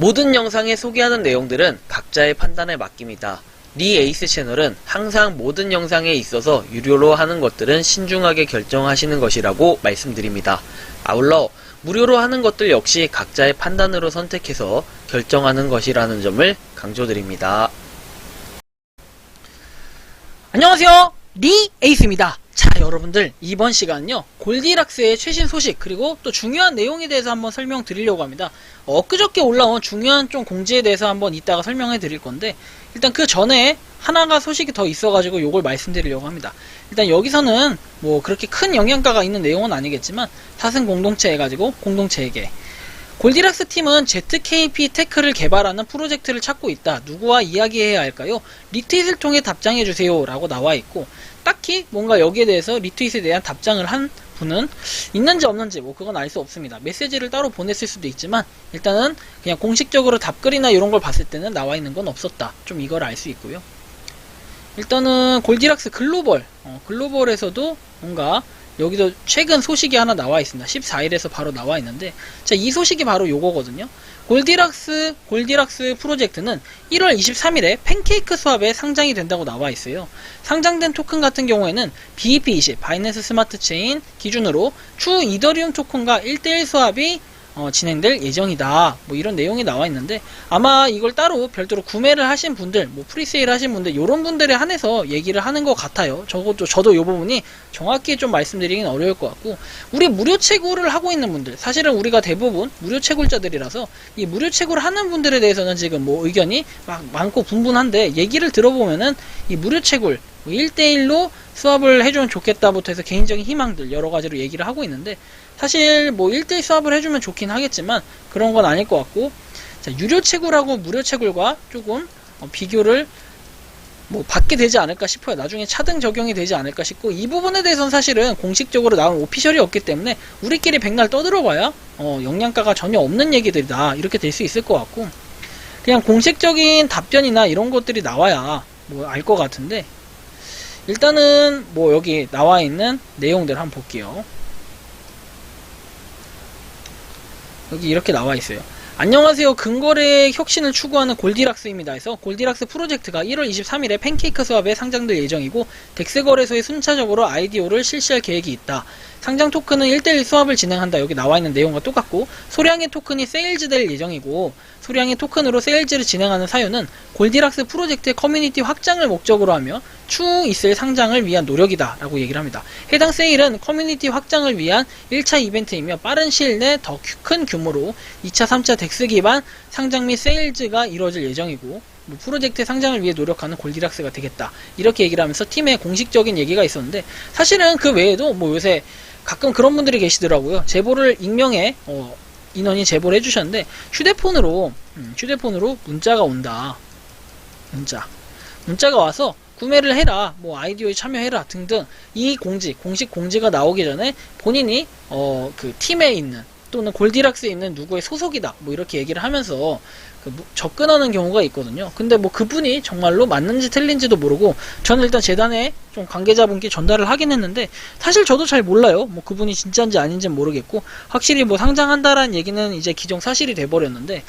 모든 영상에 소개하는 내용들은 각자의 판단에 맡깁니다. 리 에이스 채널은 항상 모든 영상에 있어서 유료로 하는 것들은 신중하게 결정하시는 것이라고 말씀드립니다. 아울러 무료로 하는 것들 역시 각자의 판단으로 선택해서 결정하는 것이라는 점을 강조드립니다. 안녕하세요, 리 에이스입니다. 자, 여러분들, 이번 시간은요 골디락스의 최신 소식 그리고 또 중요한 내용에 대해서 한번 설명드리려고 합니다. 엊그저께 올라온 중요한 좀 공지에 대해서 한번 이따가 설명해 드릴 건데, 일단 그 전에 하나가 소식이 더 있어가지고 요걸 말씀드리려고 합니다. 일단 여기서는 뭐 그렇게 큰 영향가가 있는 내용은 아니겠지만 타승 공동체 해가지고 공동체에게 골디락스 팀은 ZKP 테크를 개발하는 프로젝트를 찾고 있다. 누구와 이야기해야 할까요? 리트윗을 통해 답장해주세요 라고 나와있고, 딱히 뭔가 여기에 대해서 리트윗에 대한 답장을 한 분은 있는지 없는지 뭐 그건 알 수 없습니다. 메시지를 따로 보냈을 수도 있지만 일단은 그냥 공식적으로 답글이나 이런 걸 봤을 때는 나와있는 건 없었다. 좀 이걸 알 수 있고요. 일단은 골디락스 글로벌 글로벌에서도 뭔가 여기도 최근 소식이 하나 나와 있습니다. 14일에서 바로 나와 있는데, 자, 이 소식이 바로 요거거든요. 골디락스 프로젝트는 1월 23일에 팬케이크 수합에 상장이 된다고 나와 있어요. 상장된 토큰 같은 경우에는 BEP20 바이낸스 스마트 체인 기준으로 추후 이더리움 토큰과 1대1 수합이 진행될 예정이다. 뭐 이런 내용이 나와 있는데, 아마 이걸 따로 별도로 구매를 하신 분들, 뭐 프리세일 하신 분들, 요런 분들에 한해서 얘기를 하는 것 같아요. 저도 요 부분이 정확히 좀 말씀드리긴 어려울 것 같고, 우리 무료 채굴을 하고 있는 분들, 사실은 우리가 대부분 무료 채굴자들이라서 이 무료 채굴을 하는 분들에 대해서는 지금 뭐 의견이 막 많고 분분한데, 얘기를 들어보면은 이 무료 채굴 1대1로 수합을 해주면 좋겠다부터 해서 개인적인 희망들 여러 가지로 얘기를 하고 있는데, 사실 뭐 1대1 수합을 해주면 좋긴 하겠지만 그런 건 아닐 것 같고, 자, 유료 채굴하고 무료 채굴과 조금 비교를 뭐 받게 되지 않을까 싶어요. 나중에 차등 적용이 되지 않을까 싶고, 이 부분에 대해서는 사실은 공식적으로 나온 오피셜이 없기 때문에 우리끼리 백날 떠들어봐야 영양가가 전혀 없는 얘기들이다 이렇게 될 수 있을 것 같고, 그냥 공식적인 답변이나 이런 것들이 나와야 뭐 알 것 같은데, 일단은 뭐 여기 나와 있는 내용들 한번 볼게요. 여기 이렇게 나와 있어요. 안녕하세요. 근거래 혁신을 추구하는 골디락스입니다. 해서 골디락스 프로젝트가 1월 23일에 팬케이크 수합에 상장될 예정이고, 덱스 거래소에 순차적으로 IDO를 실시할 계획이 있다. 상장 토큰은 1대1 수합을 진행한다. 여기 나와 있는 내용과 똑같고, 소량의 토큰이 세일즈될 예정이고, 소량의 토큰으로 세일즈를 진행하는 사유는 골디락스 프로젝트의 커뮤니티 확장을 목적으로 하며 추후 있을 상장을 위한 노력이다 라고 얘기를 합니다. 해당 세일은 커뮤니티 확장을 위한 1차 이벤트이며 빠른 시일 내 더 큰 규모로 2차, 3차 덱스 기반 상장 및 세일즈가 이루어질 예정이고, 뭐 프로젝트의 상장을 위해 노력하는 골디락스가 되겠다 이렇게 얘기를 하면서 팀의 공식적인 얘기가 있었는데, 사실은 그 외에도 뭐 요새 가끔 그런 분들이 계시더라고요. 제보를 익명의 인원이 제보를 해주셨는데, 휴대폰으로 문자가 온다. 문자가 와서 구매를 해라, 뭐 아이디어에 참여해라 등등, 이 공식 공지가 나오기 전에 본인이 그 팀에 있는 또는 골디락스에 있는 누구의 소속이다 뭐 이렇게 얘기를 하면서 접근하는 경우가 있거든요. 근데 뭐 그분이 정말로 맞는지 틀린지도 모르고, 저는 일단 재단에 좀 관계자분께 전달을 하긴 했는데, 사실 저도 잘 몰라요. 뭐 그분이 진짜인지 아닌지 모르겠고, 확실히 뭐 상장한다라는 얘기는 이제 기정사실이 돼버렸는데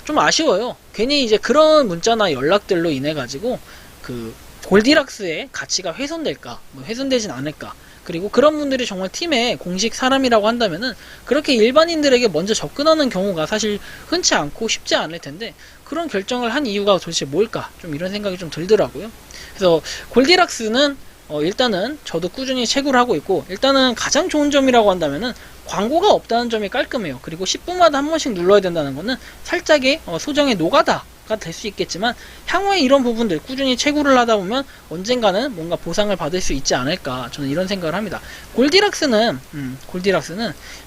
좀 아쉬워요. 괜히 이제 그런 문자나 연락들로 인해 가지고 그 골디락스의 가치가 훼손될까, 뭐 훼손되진 않을까, 그리고 그런 분들이 정말 팀의 공식 사람이라고 한다면은 그렇게 일반인들에게 먼저 접근하는 경우가 사실 흔치 않고 쉽지 않을 텐데, 그런 결정을 한 이유가 도대체 뭘까, 좀 이런 생각이 좀 들더라고요. 그래서 골디락스는 일단은 저도 꾸준히 채굴을 하고 있고, 일단은 가장 좋은 점이라고 한다면은 광고가 없다는 점이 깔끔해요. 그리고 10분마다 한 번씩 눌러야 된다는 거는 살짝의 소정의 노가다 가 될 수 있겠지만, 향후에 이런 부분들 꾸준히 채굴을 하다 보면 언젠가는 뭔가 보상을 받을 수 있지 않을까, 저는 이런 생각을 합니다. 골디락스는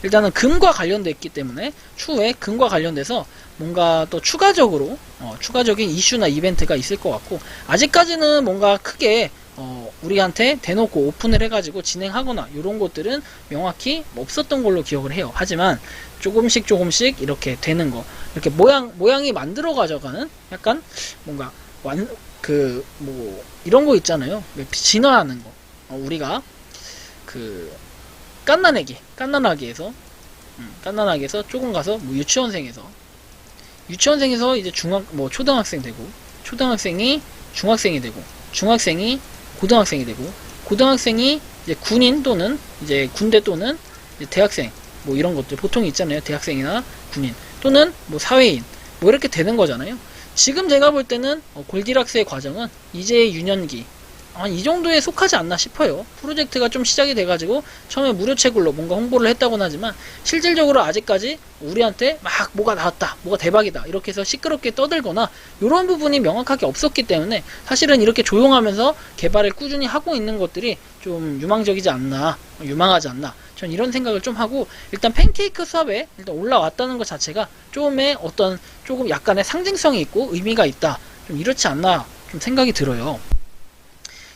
일단은 금과 관련돼 있기 때문에 추후에 금과 관련돼서 뭔가 또 추가적인 이슈나 이벤트가 있을 것 같고, 아직까지는 뭔가 크게 우리한테 대놓고 오픈을 해가지고 진행하거나 이런 것들은 명확히 없었던 걸로 기억을 해요. 하지만 조금씩 이렇게 되는 거, 이렇게 모양이 만들어 가져가는 약간 뭔가 뭐 이런 거 있잖아요. 진화하는 거. 우리가 그 깐난아기에서 조금 가서 뭐 유치원생에서 유치원생에서 이제 초등학생 되고, 초등학생이 중학생이 되고, 중학생이 고등학생이 되고, 고등학생이 이제 군인 또는 이제 군대 또는 이제 대학생, 뭐 이런 것들 보통 있잖아요. 대학생이나 군인 또는 뭐 사회인, 뭐 이렇게 되는 거잖아요. 지금 제가 볼 때는 골디락스의 과정은 이제 유년기, 한 이 정도에 속하지 않나 싶어요. 프로젝트가 좀 시작이 돼가지고 처음에 무료 채굴로 뭔가 홍보를 했다고는 하지만 실질적으로 아직까지 우리한테 막 뭐가 나왔다, 뭐가 대박이다 이렇게 해서 시끄럽게 떠들거나 이런 부분이 명확하게 없었기 때문에 사실은 이렇게 조용하면서 개발을 꾸준히 하고 있는 것들이 좀 유망적이지 않나, 유망하지 않나, 전 이런 생각을 좀 하고, 일단 팬케이크 수업에 일단 올라왔다는 것 자체가 조금의 조금 약간의 상징성이 있고 의미가 있다, 좀 이렇지 않나 좀 생각이 들어요.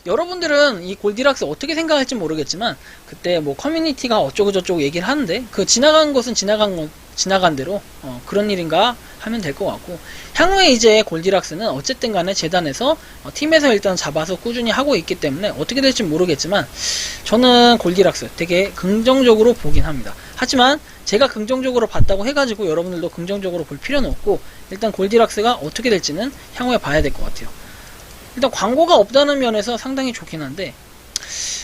여러분들은 이 골디락스 어떻게 생각할지 모르겠지만, 그때 뭐 커뮤니티가 어쩌고저쩌고 얘기를 하는데, 그 지나간 것은 지나간 대로 그런 일인가 하면 될 것 같고, 향후에 이제 골디락스는 어쨌든 간에 재단에서 팀에서 일단 잡아서 꾸준히 하고 있기 때문에 어떻게 될지 모르겠지만, 저는 골디락스 되게 긍정적으로 보긴 합니다. 하지만 제가 긍정적으로 봤다고 해가지고 여러분들도 긍정적으로 볼 필요는 없고, 일단 골디락스가 어떻게 될지는 향후에 봐야 될 것 같아요. 일단 광고가 없다는 면에서 상당히 좋긴 한데,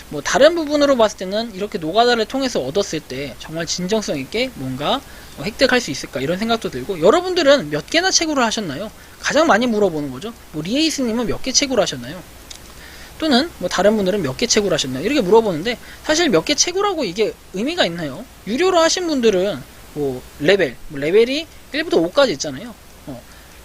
뭐 다른 부분으로 봤을 때는 이렇게 노가다를 통해서 얻었을 때 정말 진정성 있게 뭔가 획득할 수 있을까 이런 생각도 들고, 여러분들은 몇 개나 채굴을 하셨나요? 가장 많이 물어보는 거죠. 뭐 리에이스님은 몇 개 채굴 하셨나요? 또는 뭐 다른 분들은 몇 개 채굴 하셨나요? 이렇게 물어보는데, 사실 몇 개 채굴하고 이게 의미가 있나요? 유료로 하신 분들은 뭐 레벨이 1부터 5까지 있잖아요.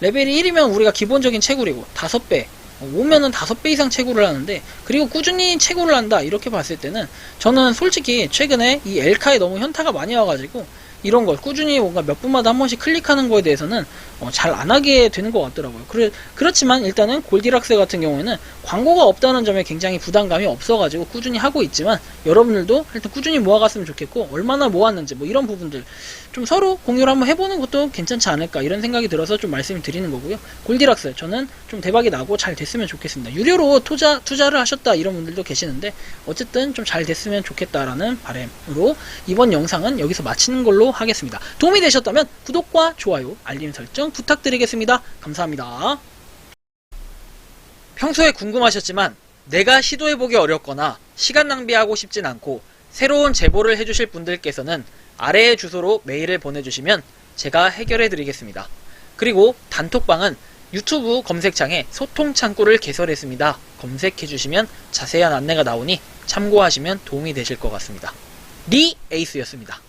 레벨이 1이면 우리가 기본적인 채굴이고, 5배 5면은 5배 이상 채굴을 하는데, 그리고 꾸준히 채굴을 한다 이렇게 봤을 때는, 저는 솔직히 최근에 이 엘카에 너무 현타가 많이 와가지고 이런 걸 꾸준히 뭔가 몇 분마다 한 번씩 클릭하는 거에 대해서는 잘 안 하게 되는 것 같더라고요. 그렇지만 일단은 골디락스 같은 경우에는 광고가 없다는 점에 굉장히 부담감이 없어가지고 꾸준히 하고 있지만, 여러분들도 일단 꾸준히 모아갔으면 좋겠고, 얼마나 모았는지 뭐 이런 부분들 좀 서로 공유를 한번 해보는 것도 괜찮지 않을까 이런 생각이 들어서 좀 말씀을 드리는 거고요. 골디락스 저는 좀 대박이 나고 잘 됐으면 좋겠습니다. 유료로 투자를 하셨다 이런 분들도 계시는데, 어쨌든 좀 잘 됐으면 좋겠다라는 바람으로 이번 영상은 여기서 마치는 걸로 하겠습니다. 도움이 되셨다면 구독과 좋아요, 알림 설정 부탁드리겠습니다. 감사합니다. 평소에 궁금하셨지만 내가 시도해보기 어렵거나 시간 낭비하고 싶진 않고 새로운 제보를 해주실 분들께서는 아래의 주소로 메일을 보내주시면 제가 해결해드리겠습니다. 그리고 단톡방은 유튜브 검색창에 소통 창구를 개설했습니다. 검색해주시면 자세한 안내가 나오니 참고하시면 도움이 되실 것 같습니다. 리 에이스였습니다.